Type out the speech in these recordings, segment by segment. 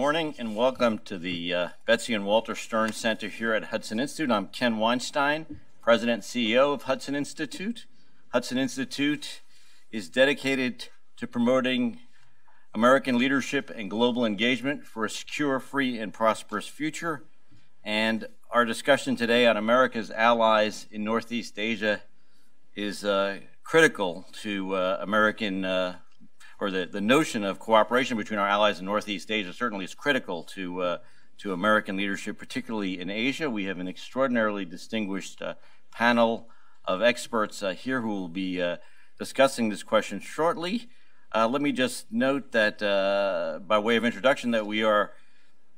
morning and welcome to the Betsy and Walter Stern Center here at Hudson Institute. I'm Ken Weinstein, President and CEO of Hudson Institute. Hudson Institute is dedicated to promoting American leadership and global engagement for a secure, free, and prosperous future. And our discussion today on America's allies in Northeast Asia is critical to American or the notion of cooperation between our allies in Northeast Asia certainly is critical to American leadership, particularly in Asia. We have an extraordinarily distinguished panel of experts here who will be discussing this question shortly. Let me just note that, by way of introduction, that we are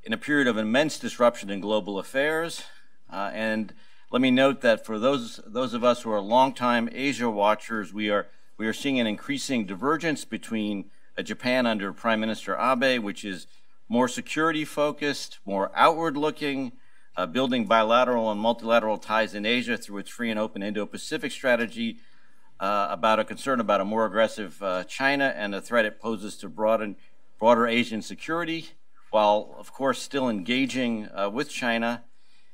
in a period of immense disruption in global affairs. And let me note that for those of us who are longtime Asia watchers, we are seeing an increasing divergence between Japan under Prime Minister Abe, which is more security-focused, more outward-looking, building bilateral and multilateral ties in Asia through its free and open Indo-Pacific strategy, about a concern about a more aggressive China and the threat it poses to broader Asian security, while, of course, still engaging with China,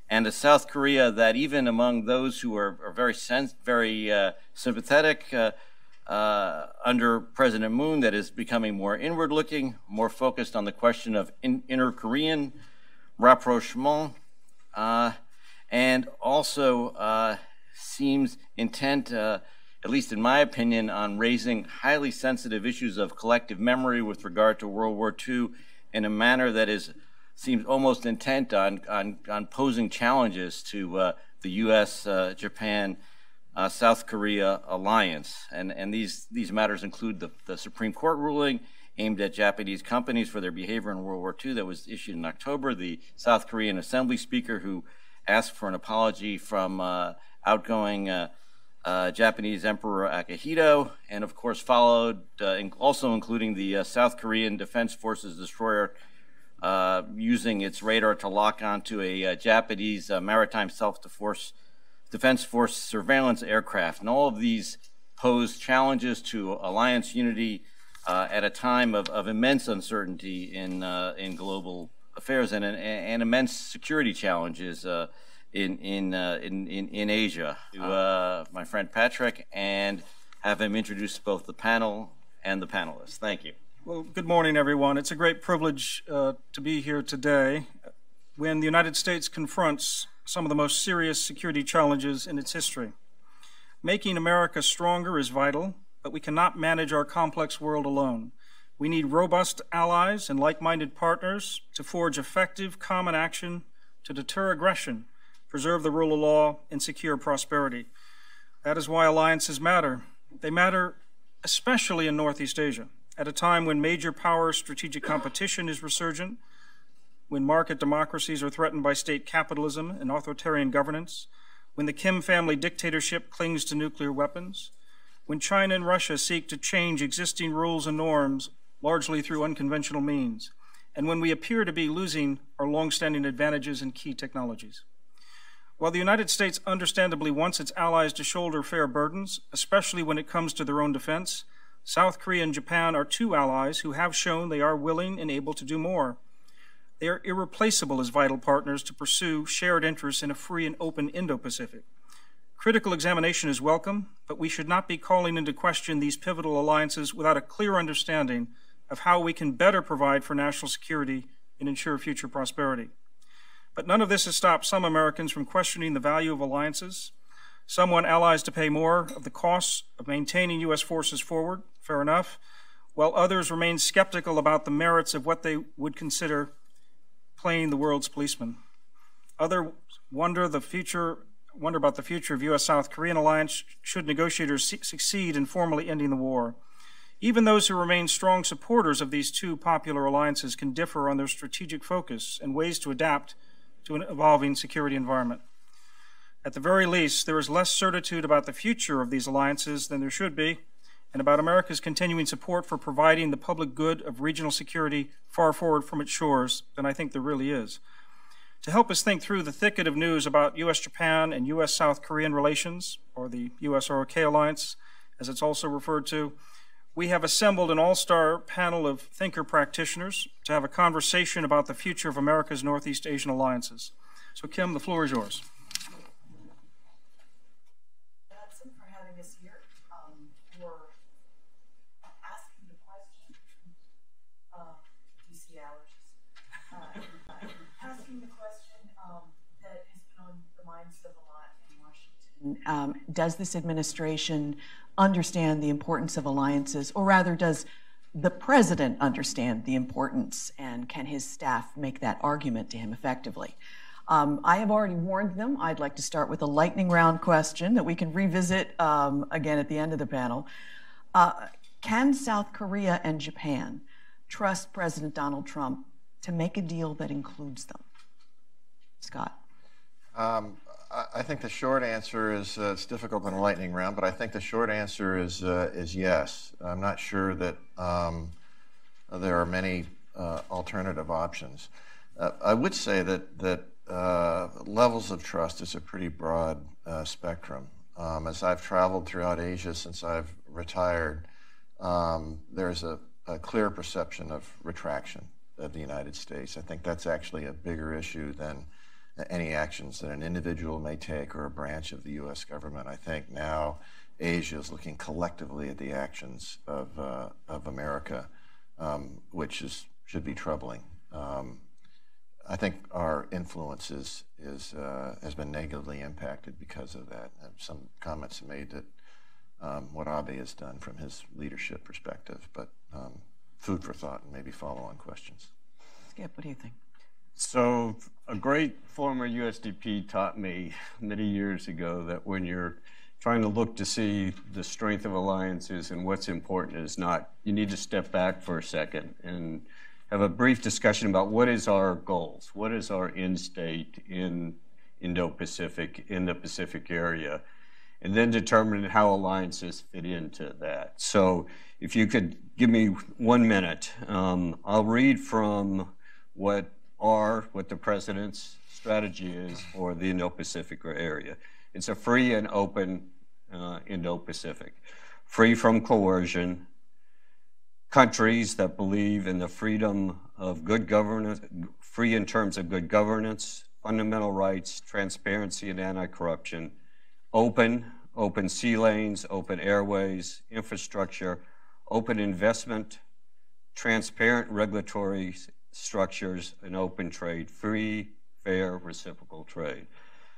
and a South Korea that even among those who are very sympathetic under President Moon, that is becoming more inward-looking, more focused on the question of inter-Korean rapprochement, and also seems intent, at least in my opinion, on raising highly sensitive issues of collective memory with regard to World War II in a manner that seems almost intent on posing challenges to the U.S., Japan, South Korea alliance. And these matters include the Supreme Court ruling aimed at Japanese companies for their behavior in World War II that was issued in October, the South Korean Assembly Speaker who asked for an apology from outgoing Japanese Emperor Akihito, and of course followed, also including the South Korean Defense Forces destroyer using its radar to lock onto a Japanese maritime self-defense force surveillance aircraft. And all of these pose challenges to alliance unity at a time of immense uncertainty in global affairs and immense security challenges in Asia. To my friend Patrick, and have him introduce both the panel and the panelists. Thank you. Well, good morning, everyone. It's a great privilege to be here today when the United States confronts some of the most serious security challenges in its history. Making America stronger is vital, but we cannot manage our complex world alone. We need robust allies and like-minded partners to forge effective common action to deter aggression, preserve the rule of law, and secure prosperity. That is why alliances matter. They matter especially in Northeast Asia, at a time when major power strategic competition is resurgent, when market democracies are threatened by state capitalism and authoritarian governance, when the Kim family dictatorship clings to nuclear weapons, when China and Russia seek to change existing rules and norms largely through unconventional means, and when we appear to be losing our long-standing advantages in key technologies. While the United States understandably wants its allies to shoulder fair burdens, especially when it comes to their own defense, South Korea and Japan are two allies who have shown they are willing and able to do more. They are irreplaceable as vital partners to pursue shared interests in a free and open Indo-Pacific. Critical examination is welcome, but we should not be calling into question these pivotal alliances without a clear understanding of how we can better provide for national security and ensure future prosperity. But none of this has stopped some Americans from questioning the value of alliances. Some want allies to pay more of the costs of maintaining U.S. forces forward, fair enough, while others remain skeptical about the merits of what they would consider playing the world's policeman. Others wonder about the future of U.S.-South Korean alliance should negotiators succeed in formally ending the war. Even those who remain strong supporters of these two popular alliances can differ on their strategic focus and ways to adapt to an evolving security environment. At the very least, there is less certitude about the future of these alliances than there should be, and about America's continuing support for providing the public good of regional security far forward from its shores than I think there really is. To help us think through the thicket of news about U.S.-Japan and U.S.-South Korean relations, or the U.S.-ROK alliance, as it's also referred to, we have assembled an all-star panel of thinker practitioners to have a conversation about the future of America's Northeast Asian alliances. So, Kim, the floor is yours. Hudson, for having us here, for asking the question. DC allergies. Asking the question that has been on the minds of a lot in Washington. Does this administration understand the importance of alliances, or rather, does the president understand the importance, and can his staff make that argument to him effectively? I have already warned them. I'd like to start with a lightning round question that we can revisit again at the end of the panel. Can South Korea and Japan trust President Donald Trump to make a deal that includes them? Scott? I think the short answer is it's difficult in a lightning round, but I think the short answer is yes. I'm not sure that there are many alternative options. I would say that levels of trust is a pretty broad spectrum. As I've traveled throughout Asia since I've retired, there's a clear perception of retraction of the United States. I think that's actually a bigger issue than any actions that an individual may take or a branch of the U.S. government. I think now Asia is looking collectively at the actions of America, which should be troubling. I think our influence has been negatively impacted because of that. Some comments made that what Abe has done from his leadership perspective, but food for thought and maybe follow-on questions. Skip, what do you think? So a great former USDP taught me many years ago that when you're trying to look to see the strength of alliances and what's important is not, you need to step back for a second and have a brief discussion about what is our goals, what is our end state in Indo-Pacific, in the Pacific area, and then determine how alliances fit into that. So if you could give me 1 minute, I'll read from what the president's strategy is for the Indo-Pacific area. It's a free and open Indo-Pacific, free from coercion, countries that believe in the freedom of good governance, free in terms of good governance, fundamental rights, transparency, and anti-corruption, open sea lanes, open airways, infrastructure, open investment, transparent regulatory structures, and open trade, free, fair, reciprocal trade.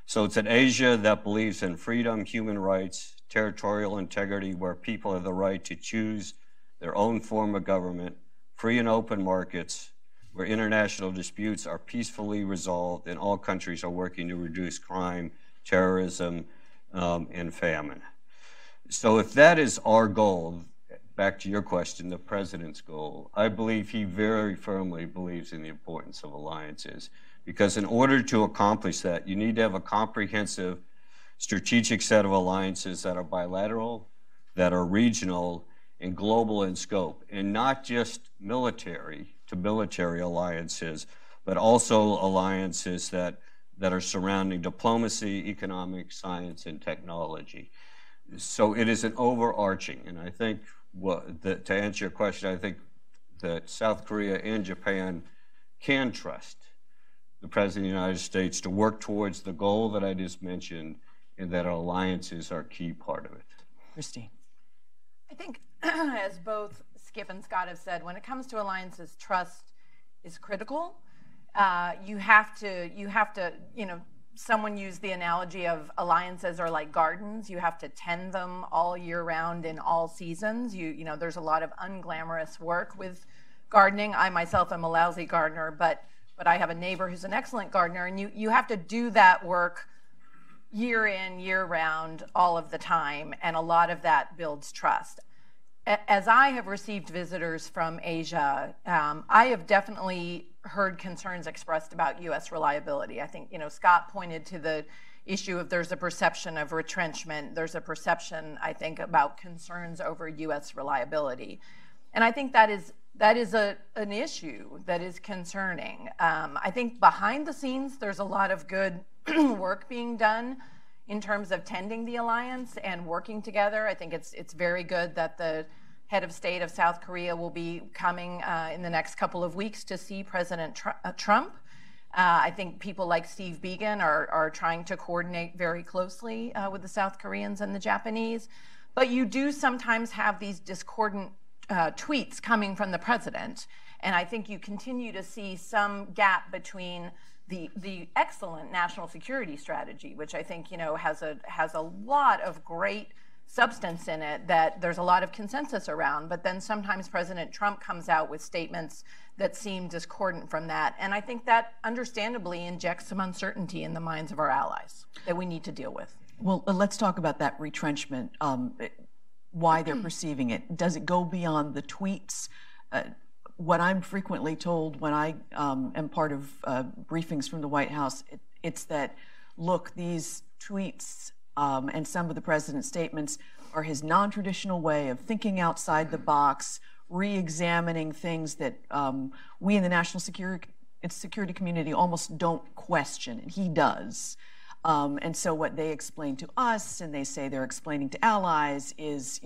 So it's an Asia that believes in freedom, human rights, territorial integrity, where people have the right to choose their own form of government, free and open markets, where international disputes are peacefully resolved and all countries are working to reduce crime, terrorism, and famine. So if that is our goal, back to your question, the president's goal, I believe he very firmly believes in the importance of alliances, because in order to accomplish that, you need to have a comprehensive strategic set of alliances that are bilateral, that are regional, and global in scope, and not just military to military alliances, but also alliances that are surrounding diplomacy, economic, science, and technology. So it is an overarching, and I think to answer your question, I think that South Korea and Japan can trust the President of the United States to work towards the goal that I just mentioned, and that alliances are a key part of it. Christine. I think, as both Skip and Scott have said, when it comes to alliances, trust is critical. You have to, someone used the analogy of alliances are like gardens. You have to tend them all year round in all seasons. There's a lot of unglamorous work with gardening. I myself am a lousy gardener, but I have a neighbor who's an excellent gardener, and you have to do that work year in, year round, all of the time, and a lot of that builds trust. As I have received visitors from Asia, I have definitely heard concerns expressed about U.S. reliability. I think, Scott pointed to the issue of there's a perception of retrenchment. There's a perception, I think, about concerns over U.S. reliability. And I think that is an issue that is concerning. I think behind the scenes, there's a lot of good work being done in terms of tending the alliance and working together. I think it's very good that the head of state of South Korea will be coming in the next couple of weeks to see President Trump. I think people like Steve Biegun are trying to coordinate very closely with the South Koreans and the Japanese. But you do sometimes have these discordant tweets coming from the president. And I think you continue to see some gap between the excellent national security strategy, which I think, has a lot of great substance in it that there's a lot of consensus around, but then sometimes President Trump comes out with statements that seem discordant from that. And I think that understandably injects some uncertainty in the minds of our allies that we need to deal with. Well, let's talk about that retrenchment, why they're perceiving it. Does it go beyond the tweets? What I'm frequently told when I am part of briefings from the White House, it's that, look, these tweets and some of the president's statements are his non-traditional way of thinking outside the box, re-examining things that we in the national security community almost don't question, and he does. And so what they explain to us, and they say they're explaining to allies, is,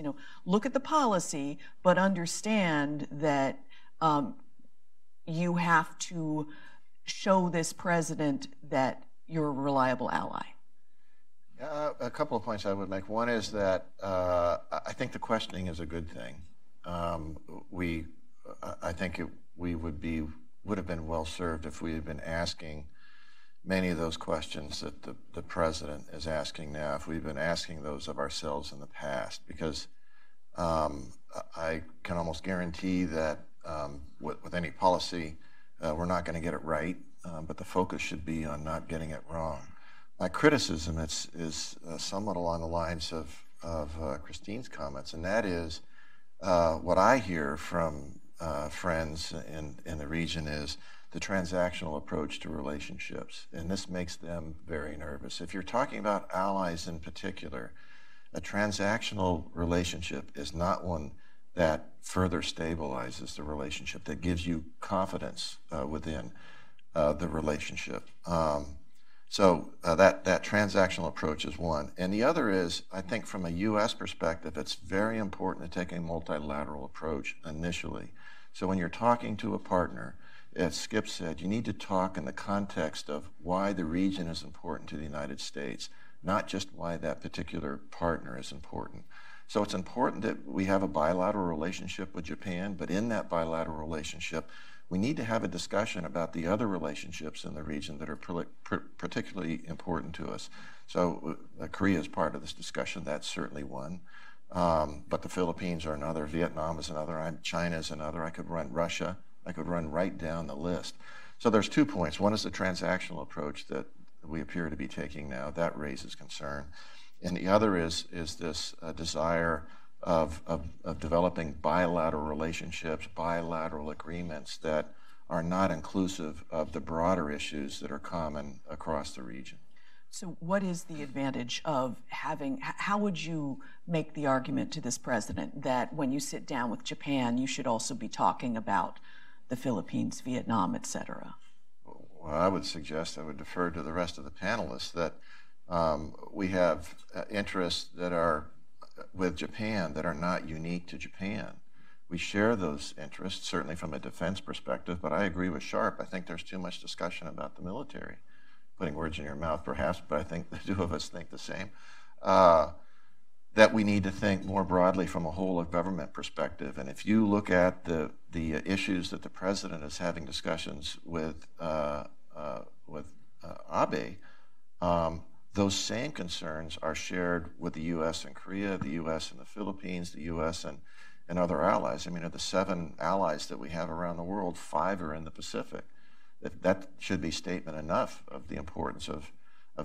look at the policy, but understand that you have to show this president that you're a reliable ally. A couple of points I would make. One is that I think the questioning is a good thing. I think we would have been well served if we had been asking many of those questions that the president is asking now, if we've been asking those of ourselves in the past, because I can almost guarantee that with any policy, we're not going to get it right, but the focus should be on not getting it wrong. My criticism is somewhat along the lines of Christine's comments, and that is what I hear from friends in the region is the transactional approach to relationships, and this makes them very nervous. If you're talking about allies in particular, a transactional relationship is not one that further stabilizes the relationship, that gives you confidence within the relationship. So that transactional approach is one. And the other is, I think from a U.S. perspective, it's very important to take a multilateral approach initially. So when you're talking to a partner, as Skip said, you need to talk in the context of why the region is important to the United States, not just why that particular partner is important. So it's important that we have a bilateral relationship with Japan, but in that bilateral relationship, we need to have a discussion about the other relationships in the region that are particularly important to us. So Korea is part of this discussion. That's certainly one. But the Philippines are another. Vietnam is another. China is another. I could run Russia. I could run right down the list. So there's 2 points. One is the transactional approach that we appear to be taking now. That raises concern. And the other is this desire of developing bilateral relationships, bilateral agreements that are not inclusive of the broader issues that are common across the region. So what is the advantage of having, how would you make the argument to this president that when you sit down with Japan, you should also be talking about the Philippines, Vietnam, et cetera? Well, I would suggest, I would defer to the rest of the panelists, that we have interests that are with Japan that are not unique to Japan. We share those interests, certainly from a defense perspective, but I agree with Sharp. I think there's too much discussion about the military. Putting words in your mouth, perhaps, but I think the two of us think the same. That we need to think more broadly from a whole of government perspective. And if you look at the issues that the president is having discussions with Abe, those same concerns are shared with the U.S. and Korea, the U.S. and the Philippines, the U.S. and other allies. I mean, of the 7 allies that we have around the world, 5 are in the Pacific. That should be statement enough of the importance of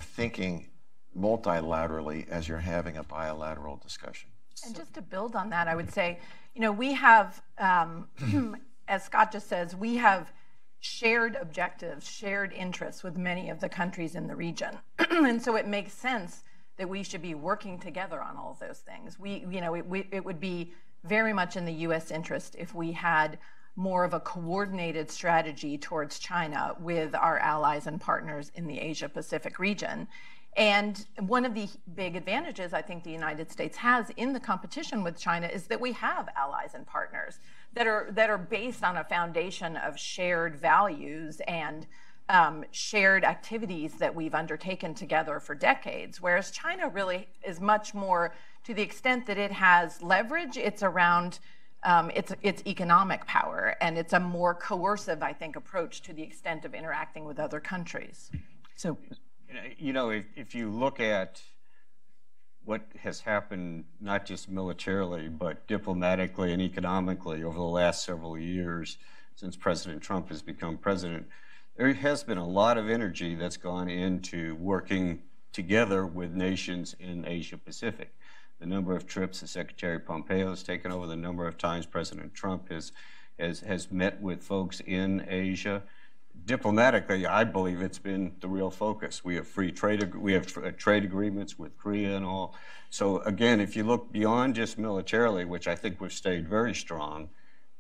thinking multilaterally as you're having a bilateral discussion. And just to build on that, I would say, we have, as Scott just says, we have shared objectives, shared interests with many of the countries in the region. And so it makes sense that we should be working together on all of those things. It would be very much in the U.S. interest if we had more of a coordinated strategy towards China with our allies and partners in the Asia-Pacific region. And one of the big advantages I think the United States has in the competition with China is that we have allies and partners that are based on a foundation of shared values and shared activities that we've undertaken together for decades, whereas China really is much more, to the extent that it has leverage, it's around its economic power, and it's a more coercive, I think, approach to the extent of interacting with other countries. So, you know, if you look at what has happened, not just militarily, but diplomatically and economically over the last several years since President Trump has become president, there has been a lot of energy that's gone into working together with nations in Asia Pacific. The number of trips that Secretary Pompeo has taken over, the number of times President Trump has met with folks in Asia. Diplomatically, I believe it's been the real focus. We have free trade, trade agreements with Korea and all. So again, if you look beyond just militarily, which I think we've stayed very strong,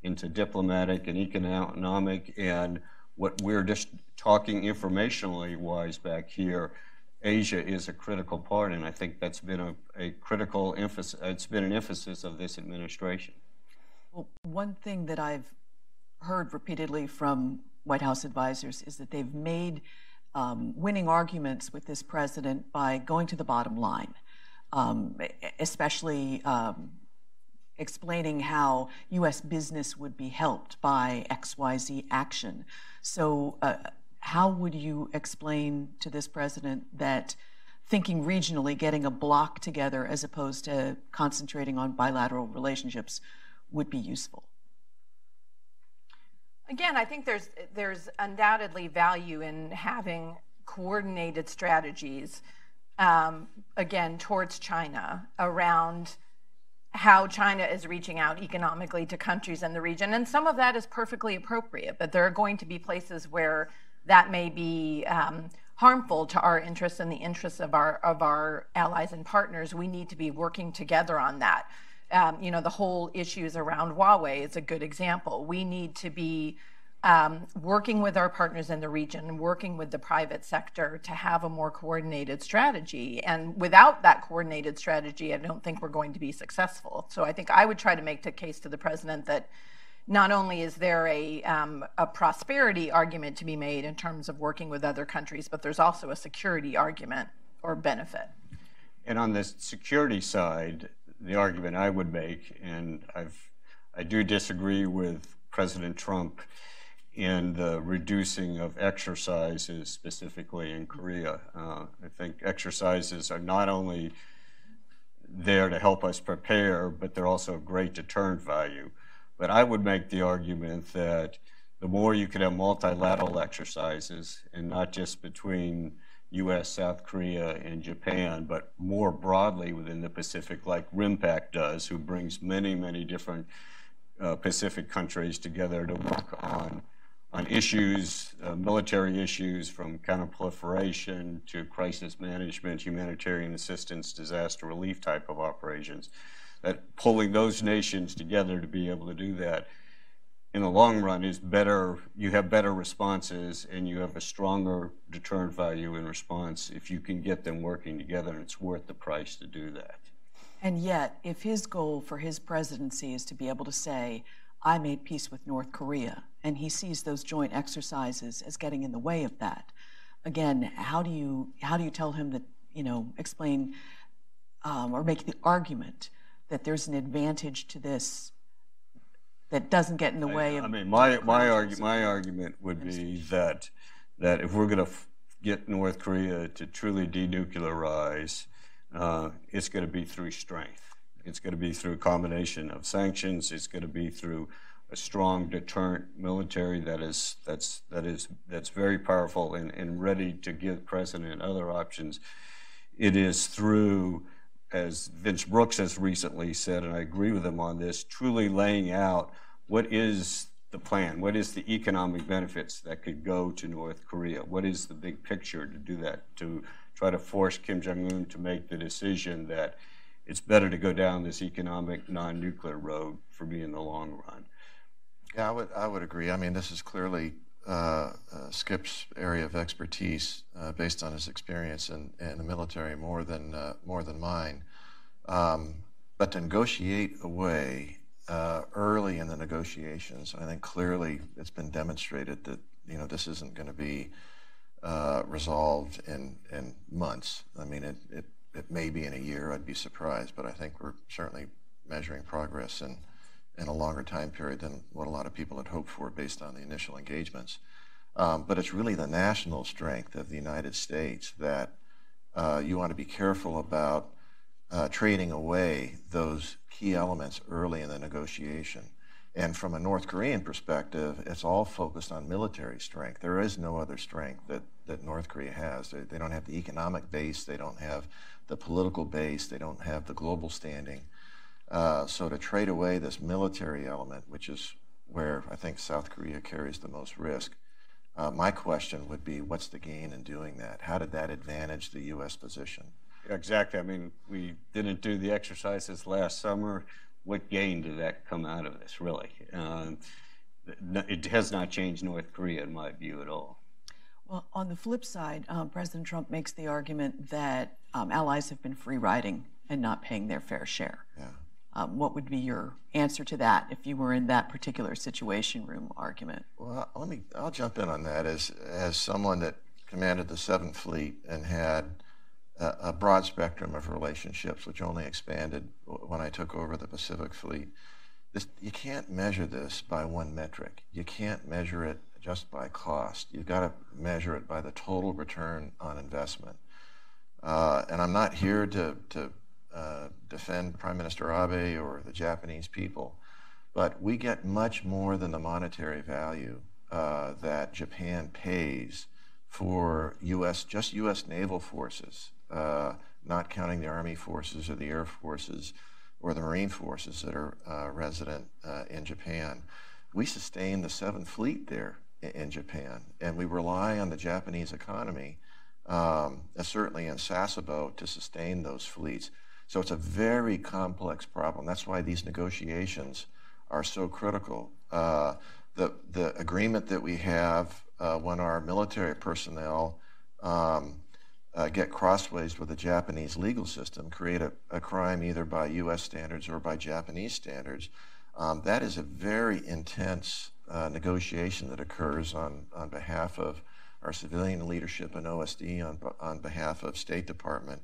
into diplomatic and economic and what we're just talking informationally wise back here, Asia is a critical part, and I think that's been a critical emphasis. It's been an emphasis of this administration. Well, one thing that I've heard repeatedly from White House advisors is that they've made winning arguments with this president by going to the bottom line, especially explaining how U.S. business would be helped by XYZ action. So how would you explain to this president that thinking regionally, getting a bloc together as opposed to concentrating on bilateral relationships would be useful? Again, I think there's undoubtedly value in having coordinated strategies, again, towards China around how China is reaching out economically to countries in the region. And some of that is perfectly appropriate, but there are going to be places where that may be harmful to our interests and the interests of our allies and partners. We need to be working together on that. You know, the whole issues around Huawei is a good example. We need to be working with our partners in the region, working with the private sector to have a more coordinated strategy. And without that coordinated strategy, I don't think we're going to be successful. So I think I would try to make the case to the president that not only is there a prosperity argument to be made in terms of working with other countries, but there's also a security argument or benefit. And on the security side, the argument I would make, and I do disagree with President Trump in the reducing of exercises, specifically in Korea. I think exercises are not only there to help us prepare, but they're also of great deterrent value. But I would make the argument that the more you could have multilateral exercises, and not just between U.S., South Korea, and Japan, but more broadly within the Pacific, like RIMPAC does, who brings many, many different Pacific countries together to work on issues, military issues, from counterproliferation to crisis management, humanitarian assistance, disaster relief type of operations. That pulling those nations together to be able to do that in the long run is better. You have better responses and you have a stronger deterrent value in response if you can get them working together, and it's worth the price to do that. And yet, if his goal for his presidency is to be able to say, I made peace with North Korea, and he sees those joint exercises as getting in the way of that, again, how do you tell him that, you know, explain or make the argument that there's an advantage to this that doesn't get in the way of... I mean, my argument would be that if we're going to get North Korea to truly denuclearize, it's going to be through strength. It's going to be through a combination of sanctions. It's going to be through a strong deterrent military that's very powerful and ready to give President other options. It is through, as Vince Brooks has recently said, and I agree with him on this, truly laying out what is the plan, what is the economic benefits that could go to North Korea, what is the big picture to do that, to try to force Kim Jong-un to make the decision that it's better to go down this economic non-nuclear road for me in the long run. Yeah, I would agree. I mean, this is clearly Skip's area of expertise based on his experience in the military more than mine. But to negotiate away early in the negotiations, I think clearly it's been demonstrated that this isn't going to be resolved in months. I mean, it may be in a year. I'd be surprised, but I think we're certainly measuring progress in a longer time period than what a lot of people had hoped for based on the initial engagements. But it's really the national strength of the United States that you want to be careful about trading away those key elements early in the negotiation. And from a North Korean perspective, it's all focused on military strength. There is no other strength that North Korea has. They don't have the economic base, they don't have the political base, they don't have the global standing. So to trade away this military element, which is where I think South Korea carries the most risk, my question would be, what's the gain in doing that? How did that advantage the U.S. position? Exactly. I mean, we didn't do the exercises last summer. What gain did that come out of this, really? It has not changed North Korea, in my view, at all. Well, on the flip side, President Trump makes the argument that allies have been free riding and not paying their fair share. Yeah. What would be your answer to that if you were in that particular situation room argument? Well, I'll jump in on that. As someone that commanded the 7th Fleet and had a broad spectrum of relationships, which only expanded when I took over the Pacific Fleet, you can't measure this by one metric. You can't measure it just by cost. You've got to measure it by the total return on investment. And I'm not here to defend Prime Minister Abe or the Japanese people, but we get much more than the monetary value that Japan pays for just U.S. naval forces, not counting the Army forces or the Air Forces or the Marine forces that are resident in Japan. We sustain the 7th Fleet there in Japan, and we rely on the Japanese economy, certainly in Sasebo, to sustain those fleets. So it's a very complex problem. That's why these negotiations are so critical. The agreement that we have when our military personnel get crossways with the Japanese legal system, create a crime either by U.S. standards or by Japanese standards, that is a very intense negotiation that occurs on behalf of our civilian leadership and OSD, on behalf of State Department.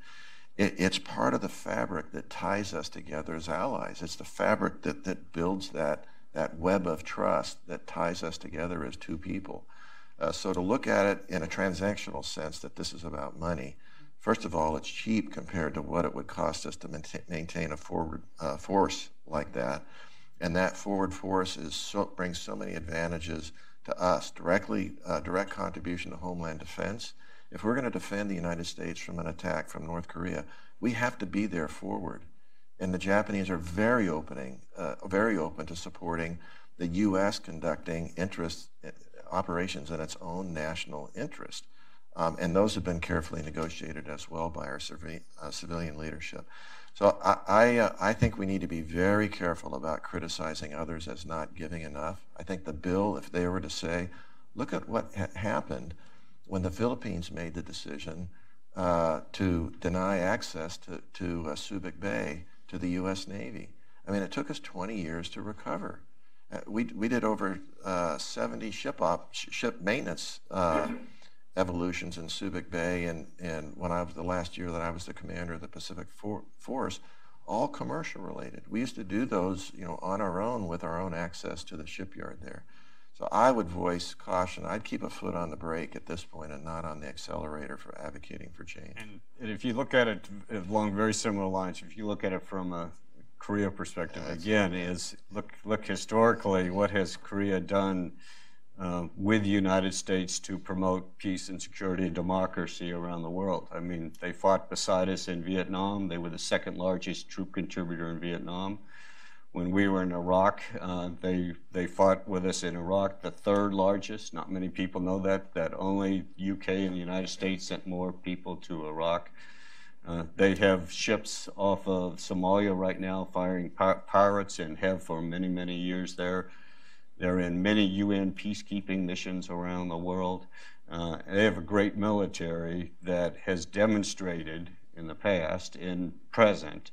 It's part of the fabric that ties us together as allies. It's the fabric that builds that web of trust that ties us together as two people. So to look at it in a transactional sense, that this is about money, first of all, it's cheap compared to what it would cost us to maintain a forward force like that. And that forward force brings so many advantages to us, direct contribution to Homeland Defense. If we're going to defend the United States from an attack from North Korea, we have to be there forward. And the Japanese are very open to supporting the U.S. conducting operations in its own national interest. And those have been carefully negotiated as well by our civilian leadership. So I think we need to be very careful about criticizing others as not giving enough. I think the bill, if they were to say, look at what happened when the Philippines made the decision to deny access to Subic Bay to the U.S. Navy. I mean, it took us 20 years to recover. We did over 70 ship maintenance evolutions in Subic Bay, and when I was the last year that I was the commander of the Pacific Force, all commercial related. We used to do those, on our own with our own access to the shipyard there. So I would voice caution. I'd keep a foot on the brake at this point and not on the accelerator for advocating for change. And if you look at it along very similar lines, if you look at it from a Korea perspective, look historically, what has Korea done with the United States to promote peace and security and democracy around the world? I mean, they fought beside us in Vietnam. They were the 2nd largest troop contributor in Vietnam. When we were in Iraq, they fought with us in Iraq, the 3rd largest. Not many people know that only UK and the United States sent more people to Iraq. They have ships off of Somalia right now firing pirates and have for many, many years there. They're in many UN peacekeeping missions around the world. They have a great military that has demonstrated in the past and present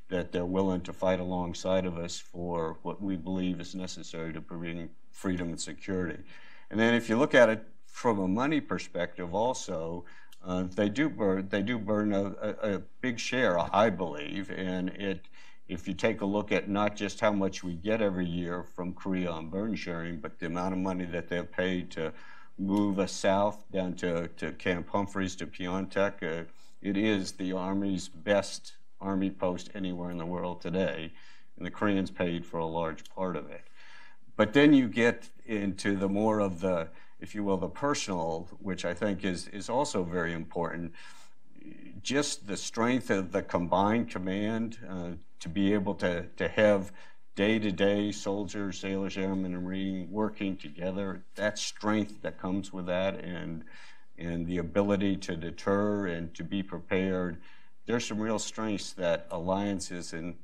that they're willing to fight alongside of us for what we believe is necessary to bring freedom and security. And then if you look at it from a money perspective also, they do burn a big share, I believe, and if you take a look at not just how much we get every year from Korea on burden sharing, but the amount of money that they've paid to move us south down to Camp Humphreys, to Pyeongtaek, it is the Army's best Army post anywhere in the world today, and the Koreans paid for a large part of it. But then you get into the more of the, if you will, the personal, which I think is also very important. Just the strength of the combined command, to be able to have day-to-day soldiers, sailors, airmen, and Marine working together, that strength that comes with that, and the ability to deter and to be prepared. There's some real strengths that alliances, and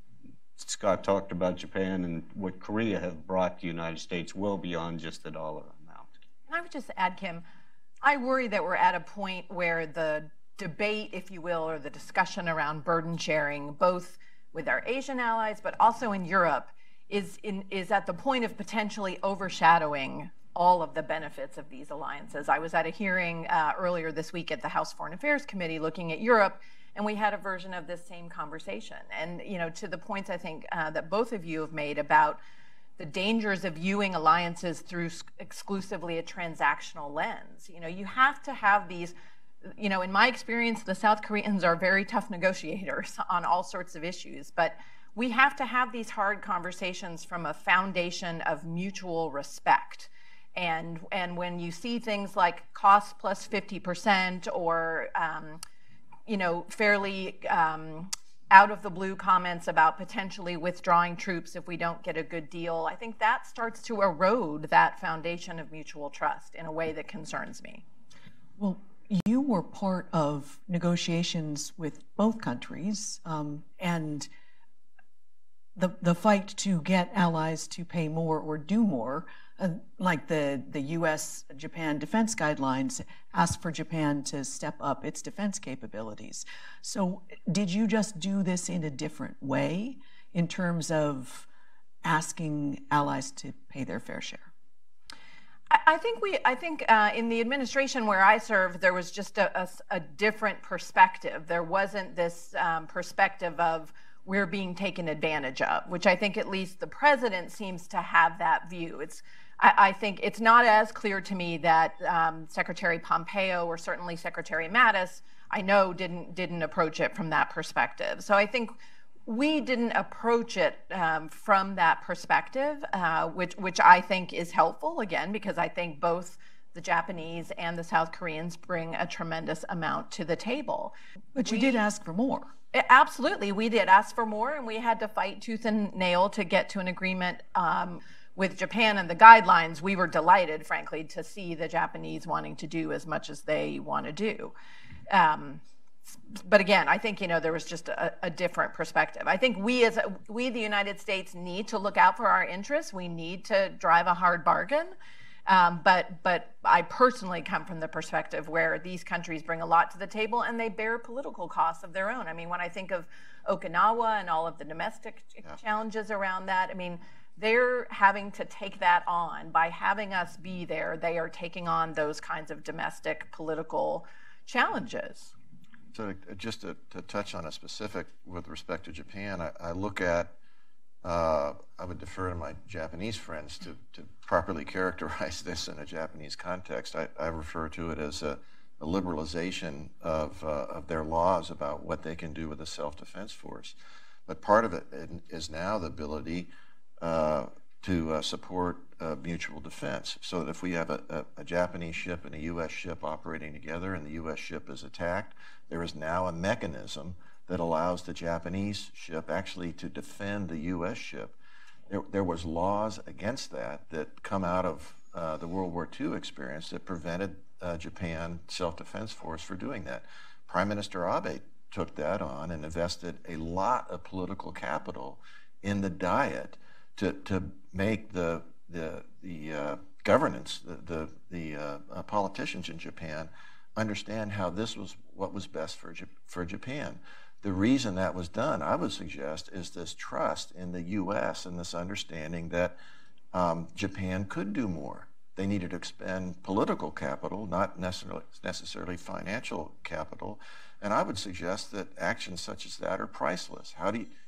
Scott talked about Japan and what Korea have brought the United States well beyond just the dollar amount. And I would just add, Kim, I worry that we're at a point where the debate, if you will, or the discussion around burden sharing, both with our Asian allies, but also in Europe, is at the point of potentially overshadowing all of the benefits of these alliances. I was at a hearing earlier this week at the House Foreign Affairs Committee looking at Europe, and we had a version of this same conversation. And to the points I think that both of you have made about the dangers of viewing alliances through exclusively a transactional lens. You have to have these, in my experience, the South Koreans are very tough negotiators on all sorts of issues, but we have to have these hard conversations from a foundation of mutual respect. And when you see things like cost plus 50% or fairly out of the blue comments about potentially withdrawing troops if we don't get a good deal, I think that starts to erode that foundation of mutual trust in a way that concerns me. Well, you were part of negotiations with both countries, and the fight to get allies to pay more or do more, like the U.S.-Japan defense guidelines ask for Japan to step up its defense capabilities. So did you just do this in a different way in terms of asking allies to pay their fair share? I think in the administration where I served, there was just a different perspective. There wasn't this perspective of we're being taken advantage of, which I think at least the president seems to have that view. I think it's not as clear to me that Secretary Pompeo or certainly Secretary Mattis, I know, didn't approach it from that perspective. So I think we didn't approach it from that perspective, which I think is helpful, again, because I think both the Japanese and the South Koreans bring a tremendous amount to the table. But you did ask for more. Absolutely, we did ask for more, and we had to fight tooth and nail to get to an agreement with Japan and the guidelines. We were delighted, frankly, to see the Japanese wanting to do as much as they want to do. But again, I think there was just a different perspective. I think we, the United States, need to look out for our interests. We need to drive a hard bargain. But I personally come from the perspective where these countries bring a lot to the table and they bear political costs of their own. I mean, when I think of Okinawa and all of the domestic challenges around that, I mean, they're having to take that on. By having us be there, they are taking on those kinds of domestic political challenges. So just to touch on a specific with respect to Japan, I look at, I would defer to my Japanese friends to properly characterize this in a Japanese context. I refer to it as a liberalization of their laws about what they can do with a self-defense force. But part of it is now the ability to support mutual defense, so that if we have a Japanese ship and a U.S. ship operating together and the U.S. ship is attacked, there is now a mechanism that allows the Japanese ship actually to defend the U.S. ship. There was laws against that come out of the World War II experience that prevented Japan self-defense force for doing that. Prime Minister Abe took that on and invested a lot of political capital in the Diet to make the governance, the politicians in Japan understand how this was what was best for Japan. The reason that was done, I would suggest, is this trust in the U.S. and this understanding that Japan could do more. They needed to expend political capital, not necessarily financial capital. And I would suggest that actions such as that are priceless.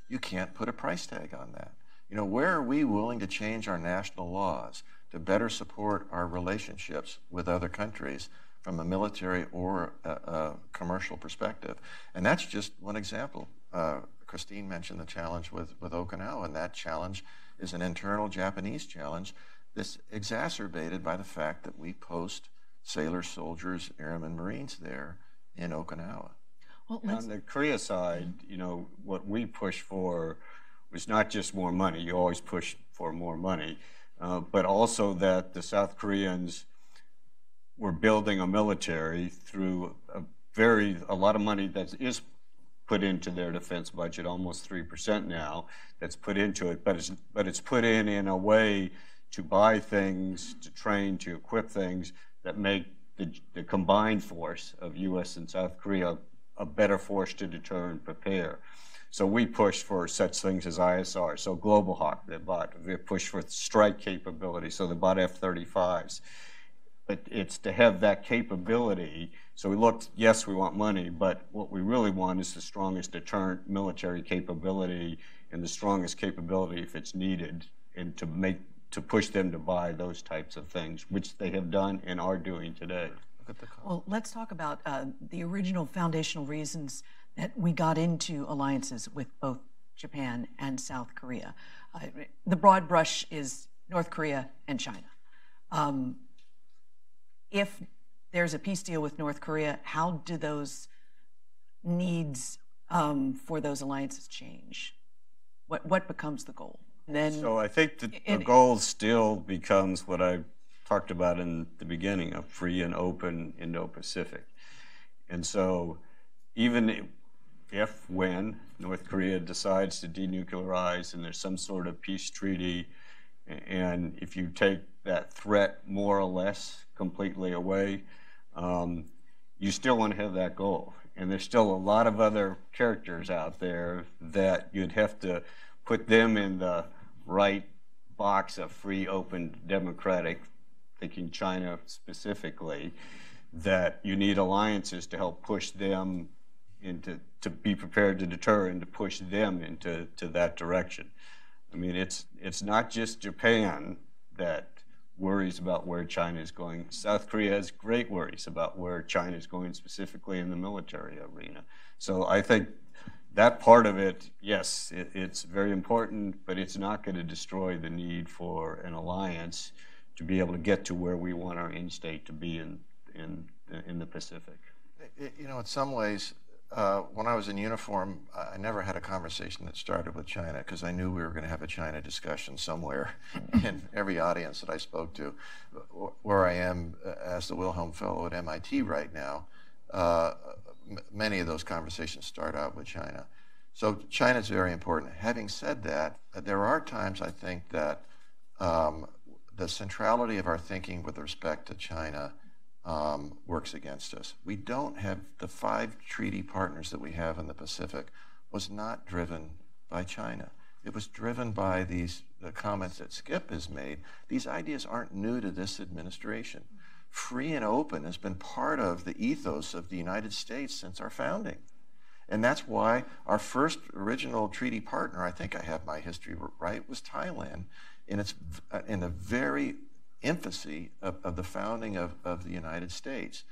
You can't put a price tag on that. You know, where are we willing to change our national laws to better support our relationships with other countries from a military or a commercial perspective? And that's just one example. Christine mentioned the challenge with Okinawa, and that challenge is an internal Japanese challenge that's exacerbated by the fact that we post sailors, soldiers, airmen, Marines there in Okinawa. Well, on the Korea side, you know, what we push for was not just more money. You always push for more money, but also that the South Koreans were building a military through a lot of money that is put into their defense budget, almost 3% now, that's put into it, but it's put in a way to buy things, to train, to equip things that make the combined force of U.S. and South Korea a better force to deter and prepare. So we push for such things as ISR. So Global Hawk, they push for strike capability, so they bought F-35s. But it's to have that capability. So we looked, yes, we want money, but what we really want is the strongest deterrent military capability and the strongest capability if it's needed, and to push them to buy those types of things, which they have done and are doing today. Well, let's talk about the original foundational reasons that we got into alliances with both Japan and South Korea. The broad brush is North Korea and China. If there's a peace deal with North Korea, how do those needs for those alliances change? What becomes the goal? And then, so I think the goal still becomes what I talked about in the beginning, a free and open Indo-Pacific. And so even when North Korea decides to denuclearize and there's some sort of peace treaty, and if you take that threat more or less completely away, you still want to have that goal. And there's still a lot of other characters out there that you'd have to put them in the right box of free, open, democratic, thinking China specifically, that you need alliances to help push them to be prepared to deter and to push them into that direction. I mean, it's not just Japan that worries about where China is going. South Korea has great worries about where China is going, specifically in the military arena. So I think that part of it, yes, it's very important, but it's not going to destroy the need for an alliance to be able to get to where we want our end state to be in the Pacific. You know, in some ways, when I was in uniform, I never had a conversation that started with China because I knew we were going to have a China discussion somewhere in every audience that I spoke to. Where I am as the Wilhelm Fellow at MIT right now, many of those conversations start out with China. So China is very important. Having said that, there are times I think that the centrality of our thinking with respect to China works against us. We don't have the 5 treaty partners that we have in the Pacific was not driven by China. It was driven by the comments that Skip has made. These ideas aren't new to this administration. Free and open has been part of the ethos of the United States since our founding. And that's why our first original treaty partner, I think I have my history right, was Thailand in the very infancy of the founding of the United States.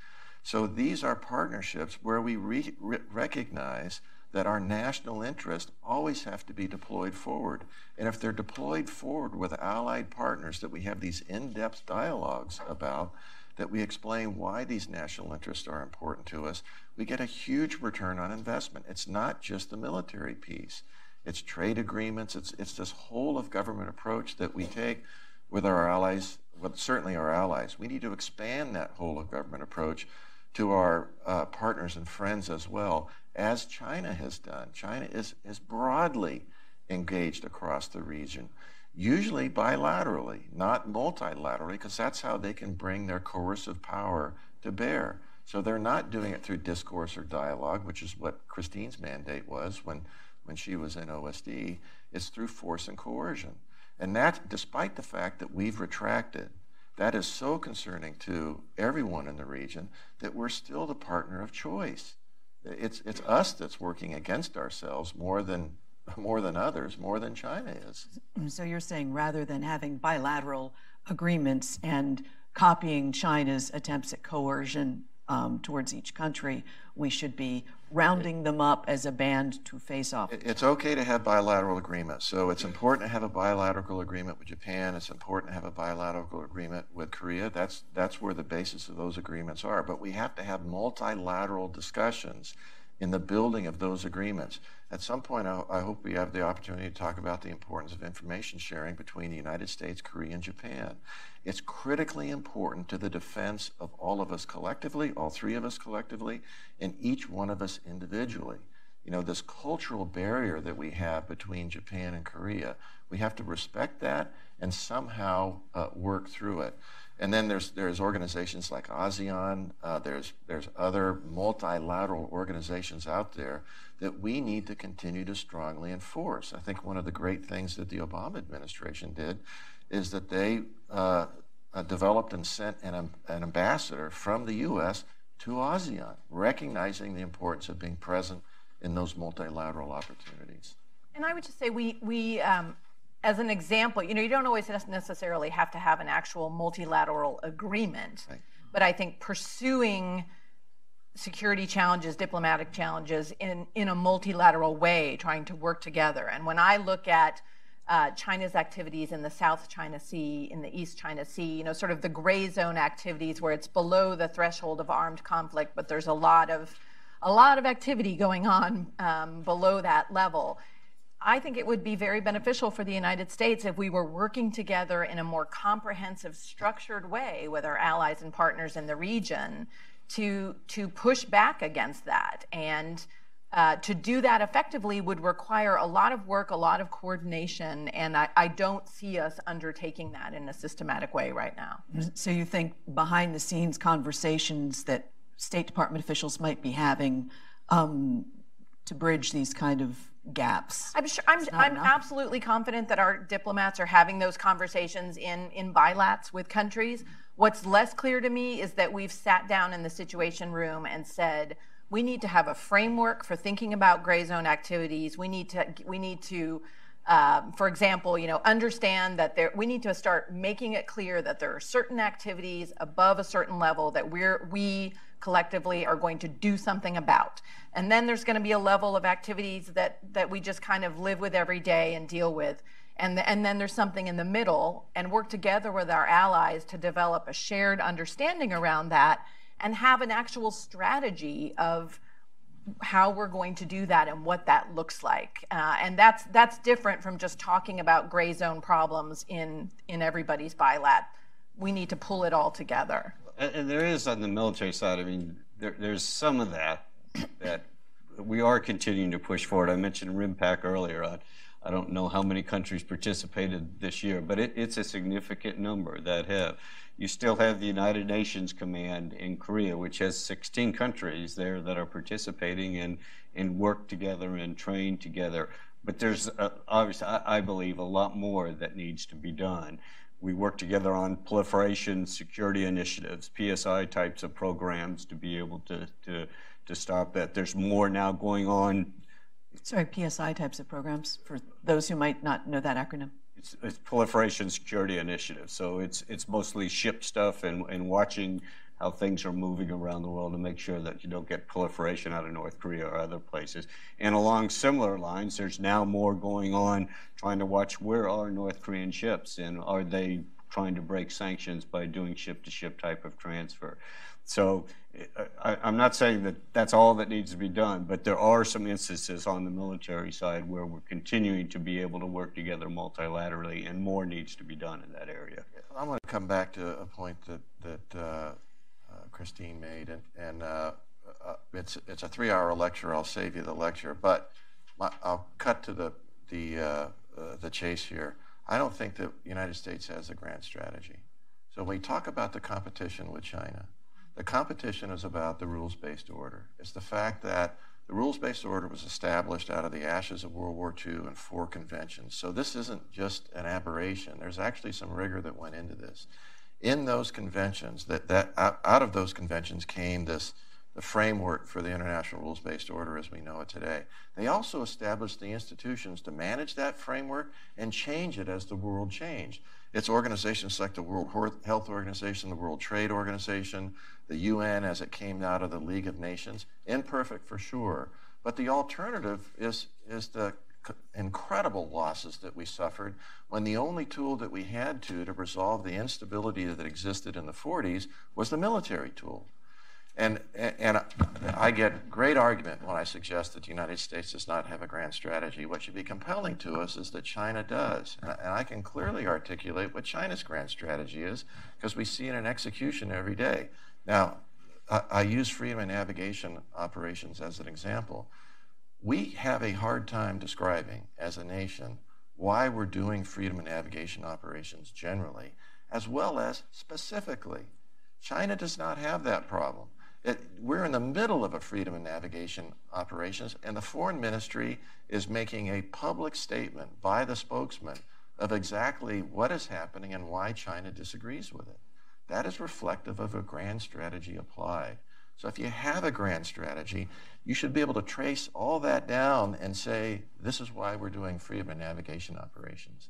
So these are partnerships where we recognize that our national interests always have to be deployed forward. And if they're deployed forward with allied partners that we have these in-depth dialogues about, that we explain why these national interests are important to us, we get a huge return on investment. It's not just the military piece. It's trade agreements. It's this whole of government approach that we take with our allies, well, certainly our allies. We need to expand that whole of government approach to our partners and friends as well, as China has done. China is broadly engaged across the region. usually bilaterally, not multilaterally, because that's how they can bring their coercive power to bear. So they're not doing it through discourse or dialogue, which is what Christine's mandate was when she was in OSD. It's through force and coercion. And that, despite the fact that we've retracted, that is so concerning to everyone in the region that we're still the partner of choice. It's us that's working against ourselves more than others, more than China is. So you're saying rather than having bilateral agreements and copying China's attempts at coercion towards each country, we should be rounding them up as a band to face off. It's okay to have bilateral agreements. So it's important to have a bilateral agreement with Japan. It's important to have a bilateral agreement with Korea. That's where the basis of those agreements are. But we have to have multilateral discussions in the building of those agreements. At some point, I hope we have the opportunity to talk about the importance of information sharing between the United States, Korea, and Japan. It's critically important to the defense of all of us collectively, all three of us collectively, and each one of us individually. You know, this cultural barrier that we have between Japan and Korea, we have to respect that and somehow work through it. And then there's organizations like ASEAN, there's other multilateral organizations out there that we need to continue to strongly enforce. I think one of the great things that the Obama administration did is that they developed and sent an ambassador from the U.S. to ASEAN, recognizing the importance of being present in those multilateral opportunities. And I would just say we as an example, you know, you don't always necessarily have to have an actual multilateral agreement, right. But I think pursuing security challenges, diplomatic challenges in a multilateral way, trying to work together. And when I look at China's activities in the South China Sea, in the East China Sea, you know, sort of the gray zone activities where it's below the threshold of armed conflict, but there's a lot of activity going on below that level. I think it would be very beneficial for the United States if we were working together in a more comprehensive, structured way with our allies and partners in the region to push back against that. And to do that effectively would require a lot of work, a lot of coordination, and I don't see us undertaking that in a systematic way right now. So you think behind the scenes conversations that State Department officials might be having to bridge these kind of gaps? I'm absolutely confident that our diplomats are having those conversations in bilats with countries. What's less clear to me is that we've sat down in the Situation Room and said, we need to have a framework for thinking about gray zone activities. We need to, for example, you know, understand that we need to start making it clear that there are certain activities above a certain level that we collectively are going to do something about. And then there's going to be a level of activities that we just kind of live with every day and deal with. And then there's something in the middle, and work together with our allies to develop a shared understanding around that and have an actual strategy of how we're going to do that and what that looks like. And that's different from just talking about gray zone problems in everybody's bilat. We need to pull it all together. And there is on the military side, I mean, there's some of that we are continuing to push forward. I mentioned RIMPAC earlier. I don't know how many countries participated this year, but it's a significant number that have. You still have the United Nations Command in Korea, which has 16 countries there that are participating and work together and train together. But there's obviously, I believe, a lot more that needs to be done. We work together on proliferation security initiatives, PSI types of programs to be able to stop that. There's more now going on. Sorry, PSI types of programs, for those who might not know that acronym. It's proliferation security initiative. So it's mostly ship stuff and watching how things are moving around the world to make sure that you don't get proliferation out of North Korea or other places. And along similar lines, there's now more going on trying to watch where are North Korean ships and are they trying to break sanctions by doing ship-to-ship type of transfer. So I'm not saying that that's all that needs to be done, but there are some instances on the military side where we're continuing to be able to work together multilaterally, and more needs to be done in that area. I want to come back to a point that Christine made, and it's a 3-hour lecture. I'll save you the lecture, but I'll cut to the chase here. I don't think that the United States has a grand strategy. So when we talk about the competition with China, the competition is about the rules-based order. It's the fact that the rules-based order was established out of the ashes of World War II and 4 conventions. So this isn't just an aberration. There's actually some rigor that went into this. In those conventions, out of those conventions came the framework for the international rules-based order as we know it today. They also established the institutions to manage that framework and change it as the world changed. It's organizations like the World Health Organization, the World Trade Organization, the UN as it came out of the League of Nations. Imperfect for sure, but the alternative is the incredible losses that we suffered when the only tool that we had to resolve the instability that existed in the 40s was the military tool. And I get great argument when I suggest that the United States does not have a grand strategy. What should be compelling to us is that China does. And I can clearly articulate what China's grand strategy is because we see it in execution every day. Now, I use freedom of navigation operations as an example. We have a hard time describing as a nation why we're doing freedom of navigation operations generally, as well as specifically. China does not have that problem. We're in the middle of a freedom of navigation operations, and the foreign ministry is making a public statement by the spokesman of exactly what is happening and why China disagrees with it. That is reflective of a grand strategy applied. So if you have a grand strategy, you should be able to trace all that down and say, this is why we're doing freedom of navigation operations.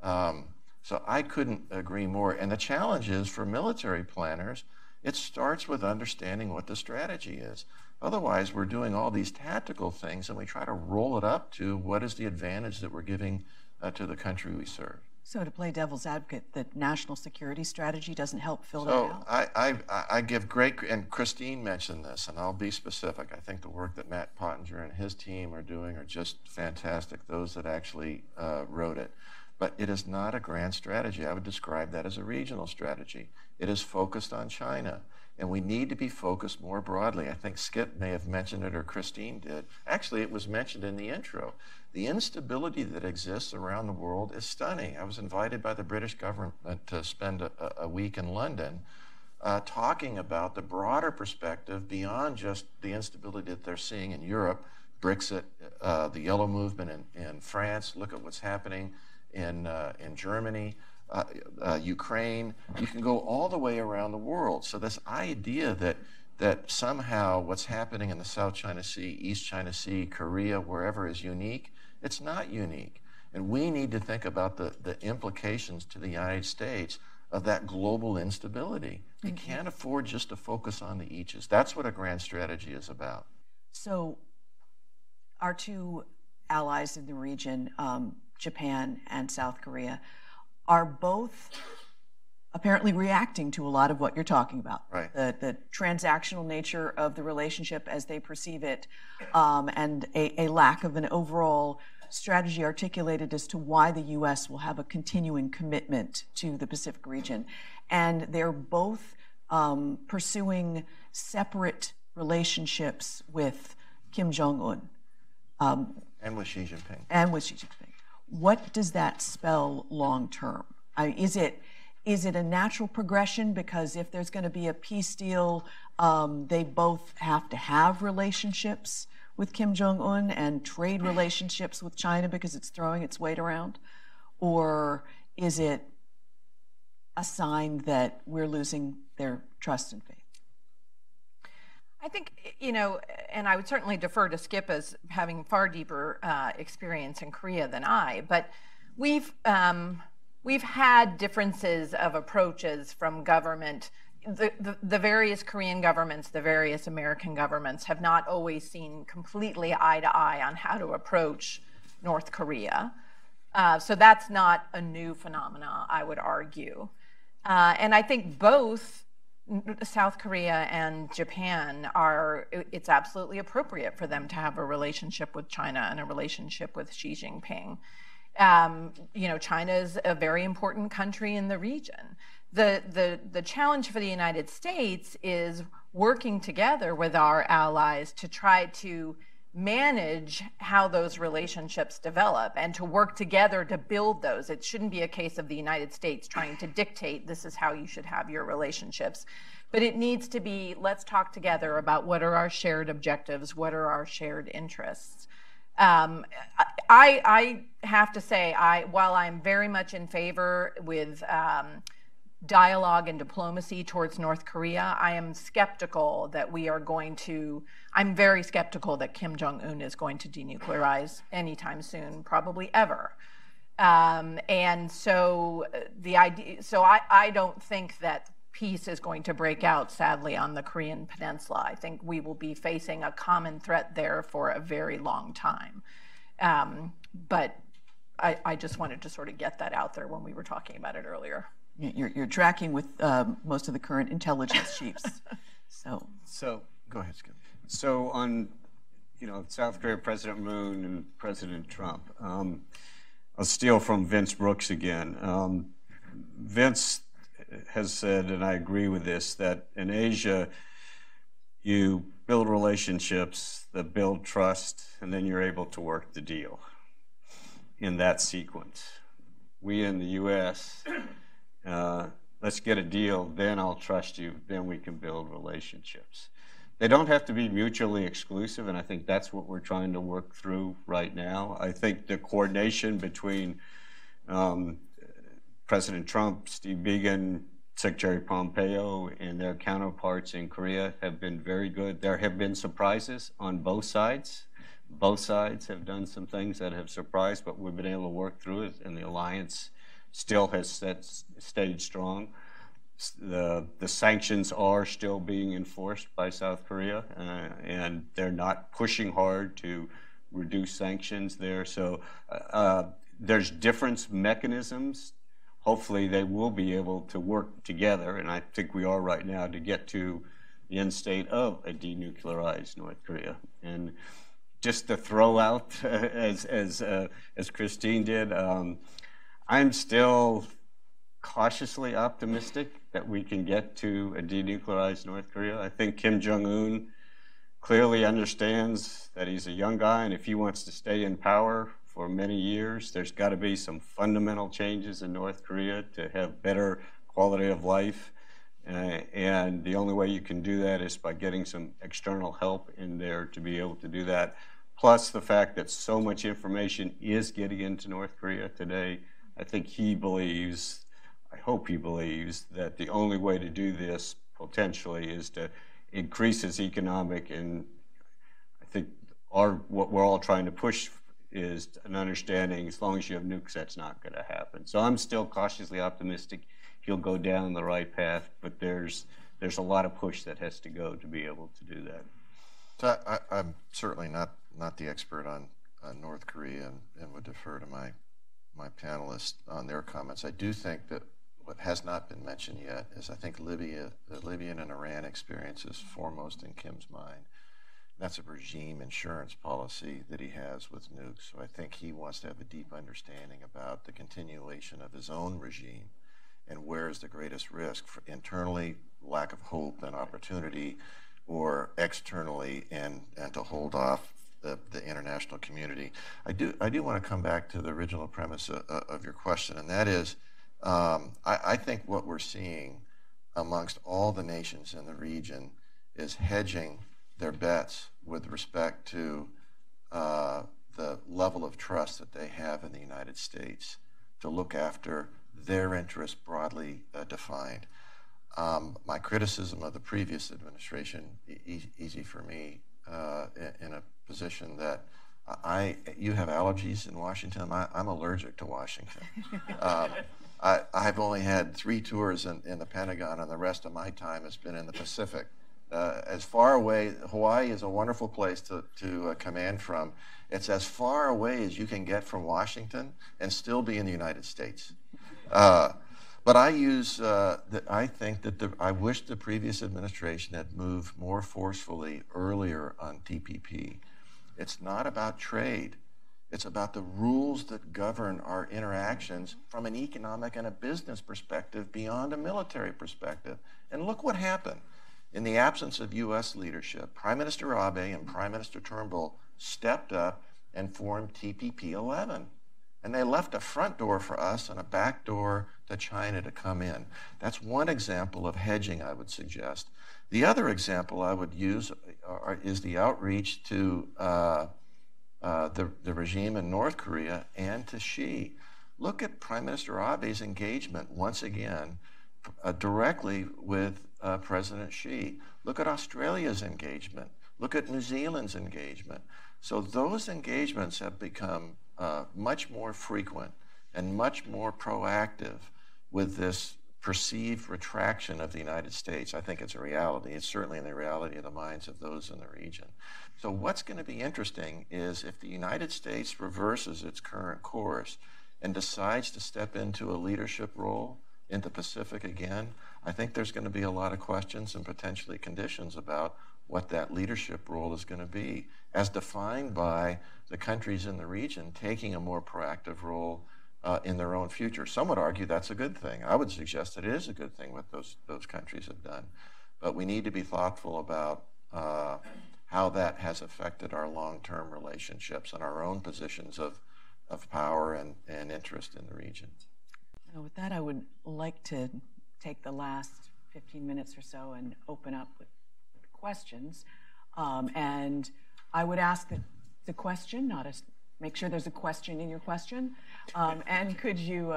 So I couldn't agree more. And the challenge is for military planners, it starts with understanding what the strategy is. Otherwise, we're doing all these tactical things and we try to roll it up to what is the advantage that we're giving to the country we serve. So to play devil's advocate, the national security strategy doesn't help fill that out? I give great, and Christine mentioned this, and I'll be specific. I think the work that Matt Pottinger and his team are doing are just fantastic, those that actually wrote it. But it is not a grand strategy. I would describe that as a regional strategy. It is focused on China, and we need to be focused more broadly. I think Skip may have mentioned it, or Christine did. Actually, it was mentioned in the intro. The instability that exists around the world is stunning. I was invited by the British government to spend a week in London talking about the broader perspective beyond just the instability that they're seeing in Europe, Brexit, the Yellow Movement in France. Look at what's happening in Germany, Ukraine. You can go all the way around the world. So this idea that somehow what's happening in the South China Sea, East China Sea, Korea, wherever is unique, it's not unique. And we need to think about the implications to the United States of that global instability. You can't afford just to focus on the eaches. That's what a grand strategy is about. So our two allies in the region, Japan and South Korea, are both apparently reacting to a lot of what you're talking about. Right. The transactional nature of the relationship as they perceive it, and a lack of an overall strategy articulated as to why the U.S. will have a continuing commitment to the Pacific region. And they're both pursuing separate relationships with Kim Jong-un. And with Xi Jinping. And with Xi Jinping. What does that spell long term? Is it a natural progression? Because if there's going to be a peace deal, they both have to have relationships with Kim Jong-un and trade relationships with China because it's throwing its weight around? Or is it a sign that we're losing their trust and faith? I think, and I would certainly defer to Skip as having far deeper experience in Korea than I, but we've had differences of approaches from government. The various Korean governments, the various American governments have not always seen completely eye to eye on how to approach North Korea. So that's not a new phenomenon, I would argue. And I think both South Korea and Japan it's absolutely appropriate for them to have a relationship with China and a relationship with Xi Jinping. China is a very important country in the region. The challenge for the United States is working together with our allies to try to manage how those relationships develop and to work together to build those. It shouldn't be a case of the United States trying to dictate this is how you should have your relationships. But it needs to be, let's talk together about what are our shared objectives, what are our shared interests. I have to say, while I'm very much in favor with dialogue and diplomacy towards North Korea, I am skeptical that we are going to, I'm very skeptical that Kim Jong-un is going to denuclearize anytime soon, probably ever. And so the idea, so I don't think that peace is going to break out, sadly, on the Korean Peninsula. I think we will be facing a common threat there for a very long time. But I just wanted to sort of get that out there when we were talking about it earlier. You're tracking with most of the current intelligence chiefs. So Go ahead, Skip. So on, South Korea, President Moon and President Trump, I'll steal from Vince Brooks again. Vince has said, and I agree with this, that in Asia, you build relationships that build trust, and then you're able to work the deal in that sequence. We in the U.S., let's get a deal, then I'll trust you, then we can build relationships. They don't have to be mutually exclusive, and I think that's what we're trying to work through right now. I think the coordination between President Trump, Steve Biegun, Secretary Pompeo, and their counterparts in Korea have been very good. There have been surprises on both sides. Both sides have done some things that have surprised, but we've been able to work through it, and the alliance still has stayed strong. The sanctions are still being enforced by South Korea, and they're not pushing hard to reduce sanctions there. So there's different mechanisms. Hopefully they will be able to work together, and I think we are right now, to get to the end state of a denuclearized North Korea. And just to throw out, as Christine did, I'm still cautiously optimistic that we can get to a denuclearized North Korea. I think Kim Jong-un clearly understands that he's a young guy, and if he wants to stay in power for many years, there's got to be some fundamental changes in North Korea to have better quality of life. And the only way you can do that is by getting some external help in there to be able to do that. Plus the fact that so much information is getting into North Korea today. I think he believes, I hope he believes, that the only way to do this potentially is to increase his economic, and I think what we're all trying to push is an understanding, as long as you have nukes, that's not going to happen. So I'm still cautiously optimistic he'll go down the right path, but there's a lot of push that has to go to be able to do that. So I'm certainly not the expert on North Korea, and would defer to my panelists on their comments. I do think that what has not been mentioned yet is, I think, the Libyan and Iran experience is foremost in Kim's mind. That's a regime insurance policy that he has with nukes. So I think he wants to have a deep understanding about the continuation of his own regime and where is the greatest risk, for internally, lack of hope and opportunity, or externally, and to hold off the international community. I do want to come back to the original premise of your question, and that is, I think what we're seeing amongst all the nations in the region is hedging their bets with respect to the level of trust that they have in the United States to look after their interests broadly defined. My criticism of the previous administration, easy for me, in a position that you have allergies in Washington. I'm allergic to Washington. I've only had 3 tours in the Pentagon, and the rest of my time has been in the Pacific. As far away, Hawaii is a wonderful place to command from. It's as far away as you can get from Washington and still be in the United States. But I think that I wish the previous administration had moved more forcefully earlier on TPP. It's not about trade. It's about the rules that govern our interactions from an economic and a business perspective beyond a military perspective. And look what happened. In the absence of U.S. leadership, Prime Minister Abe and Prime Minister Turnbull stepped up and formed TPP-11. And they left a front door for us and a back door to China to come in. That's one example of hedging, I would suggest. The other example I would use is the outreach to the regime in North Korea and to Xi. Look at Prime Minister Abe's engagement, once again, directly with President Xi. Look at Australia's engagement. Look at New Zealand's engagement. So those engagements have become much more frequent and much more proactive with this perceived retraction of the United States. I think it's a reality. It's certainly in the reality of the minds of those in the region. So what's going to be interesting is if the United States reverses its current course and decides to step into a leadership role in the Pacific again, I think there's going to be a lot of questions and potentially conditions about what that leadership role is going to be, as defined by the countries in the region taking a more proactive role in their own future. Some would argue that's a good thing. I would suggest that it is a good thing what those countries have done. But we need to be thoughtful about how that has affected our long-term relationships and our own positions of power and interest in the region. With that, I would like to take the last 15 minutes or so and open up with questions. And I would ask the question, make sure there's a question in your question. And could you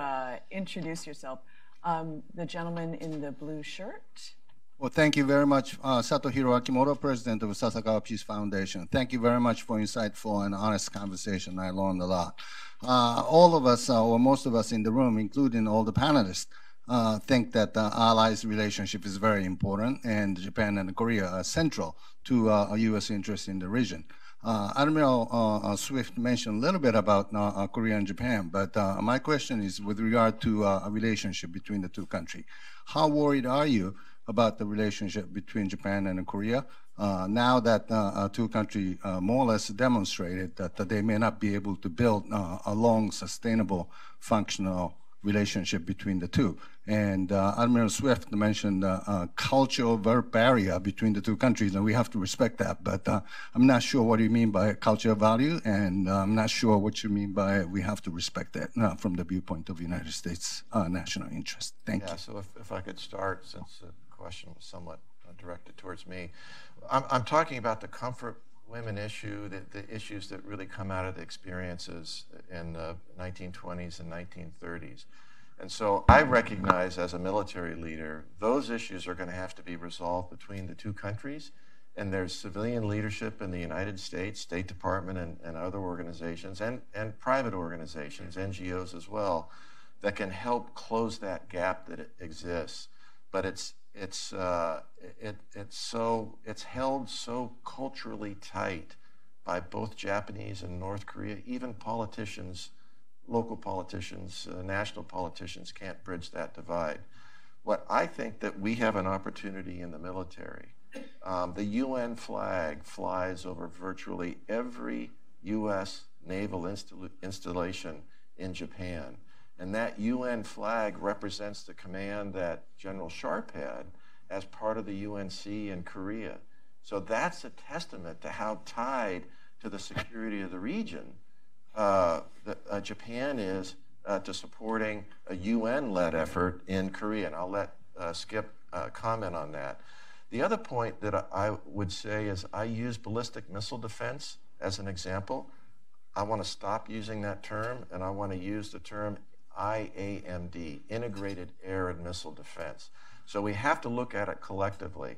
introduce yourself? The gentleman in the blue shirt. Well, thank you very much, Satohiro Akimoto, President of Sasakawa Peace Foundation. Thank you very much for insightful and honest conversation. I learned a lot. All of us, or most of us in the room, including all the panelists, think that the allies relationship is very important, and Japan and Korea are central to U.S. interests in the region. Admiral Swift mentioned a little bit about Korea and Japan, but my question is with regard to a relationship between the two countries. How worried are you about the relationship between Japan and Korea now that two countries more or less demonstrated that they may not be able to build a long, sustainable, functional relationship between the two? And Admiral Swift mentioned cultural barrier between the two countries, and we have to respect that. But I'm not sure what you mean by cultural value, and I'm not sure what you mean by we have to respect that from the viewpoint of the United States national interest. Thank you. Yeah, so if I could start, since the question was somewhat directed towards me. I'm talking about the comfort women issue, the issues that really come out of the experiences in the 1920s and 1930s. And so I recognize as a military leader, those issues are going to have to be resolved between the two countries. And there's civilian leadership in the United States, State Department and other organizations, and private organizations, NGOs as well, that can help close that gap that exists. But it's held so culturally tight by both Japanese and North Korea. Even politicians, local politicians, national politicians can't bridge that divide. What I think that we have an opportunity in the military. The UN flag flies over virtually every U.S. naval installation in Japan. And that UN flag represents the command that General Sharp had as part of the UNC in Korea. So that's a testament to how tied to the security of the region Japan is to supporting a UN-led effort in Korea. And I'll let Skip comment on that. The other point that I would say is I use ballistic missile defense as an example. I want to stop using that term, and I want to use the term IAMD, Integrated Air and Missile Defense. So we have to look at it collectively.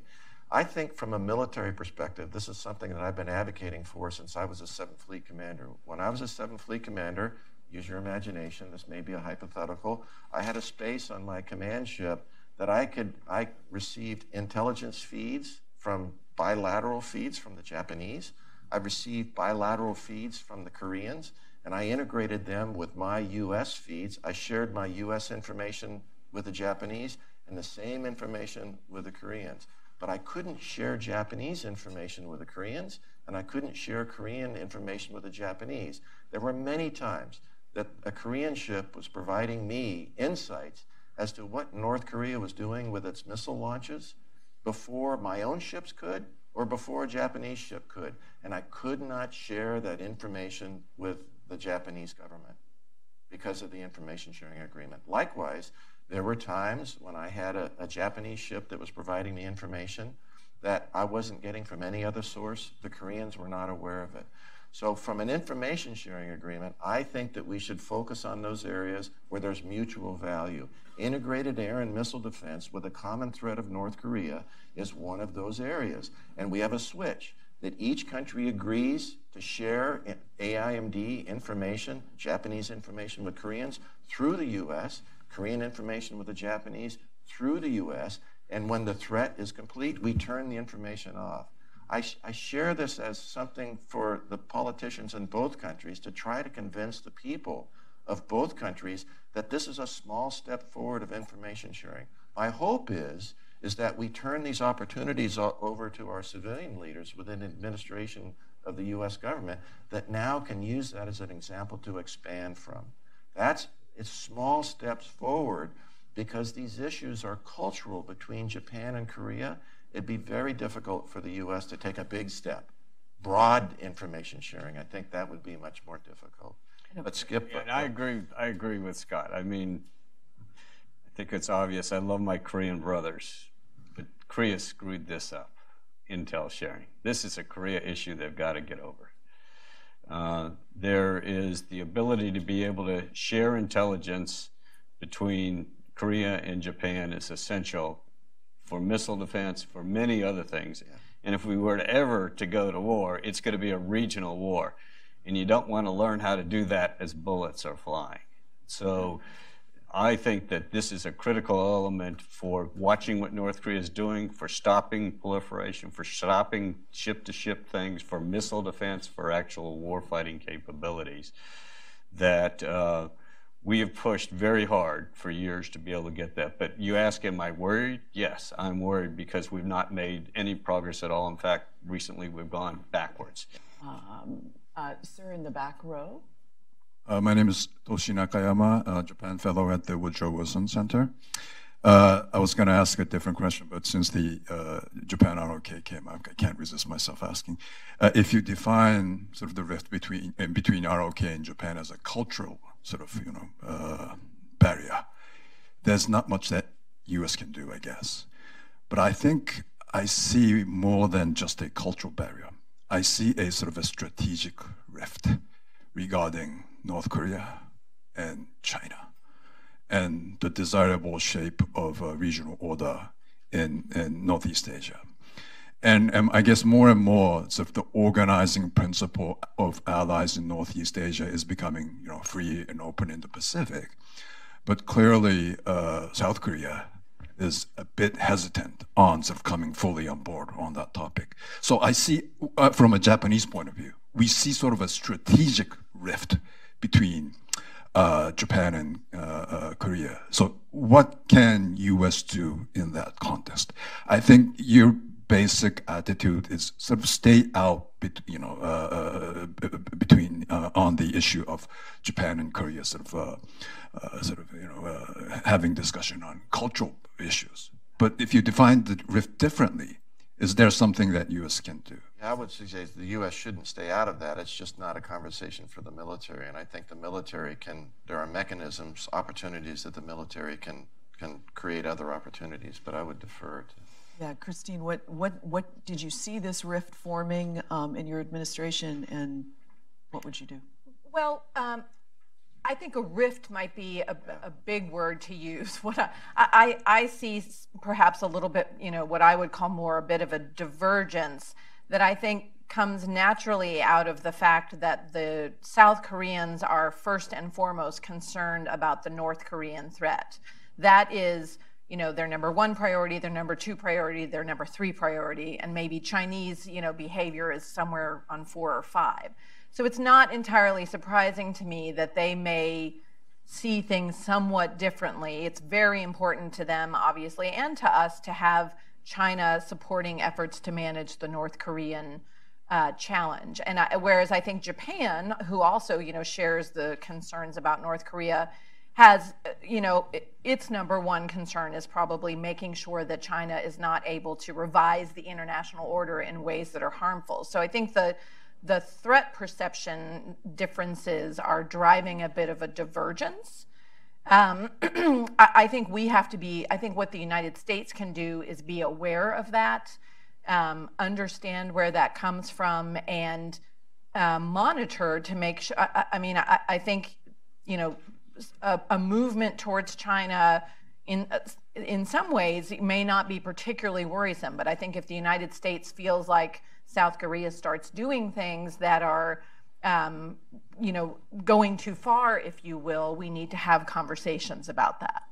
I think from a military perspective, this is something that I've been advocating for since I was a 7th Fleet Commander. When I was a 7th Fleet Commander, use your imagination, this may be a hypothetical, I had a space on my command ship that I received intelligence feeds from bilateral feeds from the Japanese. I received bilateral feeds from the Koreans, and I integrated them with my U.S. feeds. I shared my U.S. information with the Japanese and the same information with the Koreans. But I couldn't share Japanese information with the Koreans, and I couldn't share Korean information with the Japanese. There were many times that a Korean ship was providing me insights as to what North Korea was doing with its missile launches before my own ships could, or before a Japanese ship could. And I could not share that information with the Japanese government because of the information sharing agreement. Likewise, there were times when I had a Japanese ship that was providing me information that I wasn't getting from any other source. The Koreans were not aware of it. So from an information sharing agreement, I think that we should focus on those areas where there's mutual value. Integrated air and missile defense with a common threat of North Korea is one of those areas. And we have a switch that each country agrees to share AIMD information, Japanese information with Koreans through the U.S., Korean information with the Japanese through the U.S., and when the threat is complete, we turn the information off. I share this as something for the politicians in both countries to try to convince the people of both countries that this is a small step forward of information sharing. My hope is that we turn these opportunities over to our civilian leaders within the administration of the U.S. government that now can use that as an example to expand from. It's small steps forward because these issues are cultural between Japan and Korea. It'd be very difficult for the U.S. to take a big step. Broad information sharing, I think that would be much more difficult. But Skip. And I agree with Scott. I mean, I think it's obvious. I love my Korean brothers, but Korea screwed this up, intel sharing. This is a Korea issue they've got to get over. There is the ability to be able to share intelligence between Korea and Japan is essential for missile defense, for many other things. Yeah. And if we were ever to go to war, it's going to be a regional war. And you don't want to learn how to do that as bullets are flying. So I think that this is a critical element for watching what North Korea is doing, for stopping proliferation, for stopping ship-to-ship things, for missile defense, for actual war-fighting capabilities that we have pushed very hard for years to be able to get that. But you ask, am I worried? Yes, I'm worried because we've not made any progress at all. In fact, recently we've gone backwards. Sir, in the back row. My name is Toshi Nakayama, Japan Fellow at the Woodrow Wilson Center. I was going to ask a different question, but since the Japan ROK came up, I can't resist myself asking. If you define sort of the rift between ROK and Japan as a cultural sort of, barrier, there's not much that U.S. can do, I guess. But I think I see more than just a cultural barrier. I see a sort of a strategic rift regarding North Korea and China and the desirable shape of a regional order in Northeast Asia. And I guess more and more, sort of the organizing principle of allies in Northeast Asia is becoming, free and open in the Pacific. But clearly, South Korea is a bit hesitant on sort of coming fully on board on that topic. So I see, from a Japanese point of view, we see sort of a strategic rift between Japan and Korea. So what can U.S. do in that context? I think your basic attitude is sort of stay out, between on the issue of Japan and Korea, having discussion on cultural issues. But if you define the rift differently, is there something that U.S. can do? I would suggest the U.S. shouldn't stay out of that. It's just not a conversation for the military. And I think the military there are mechanisms, opportunities that the military can create other opportunities, but I would defer to. Yeah, Christine, what did you see this rift forming in your administration, and what would you do? Well, I think a rift might be a big word to use. What I see perhaps a little bit, what I would call more a bit of a divergence that I think comes naturally out of the fact that the South Koreans are first and foremost concerned about the North Korean threat. That is, their number one priority, their number two priority, their number three priority, and maybe Chinese, behavior is somewhere on 4 or 5. So it's not entirely surprising to me that they may see things somewhat differently. It's very important to them, obviously, and to us to have China supporting efforts to manage the North Korean challenge. And whereas I think Japan, who also, shares the concerns about North Korea, has, its number one concern is probably making sure that China is not able to revise the international order in ways that are harmful. So I think the threat perception differences are driving a bit of a divergence. I think we have to be, I think what the United States can do is be aware of that, understand where that comes from, and monitor to make sure. I think, a movement towards China in some ways may not be particularly worrisome, but I think if the United States feels like South Korea starts doing things that are going too far, if you will, we need to have conversations about that.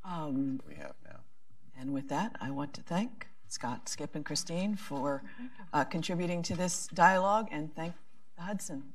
We have now. And with that, I want to thank Scott, Skip, and Christine for contributing to this dialogue, and thank the Hudson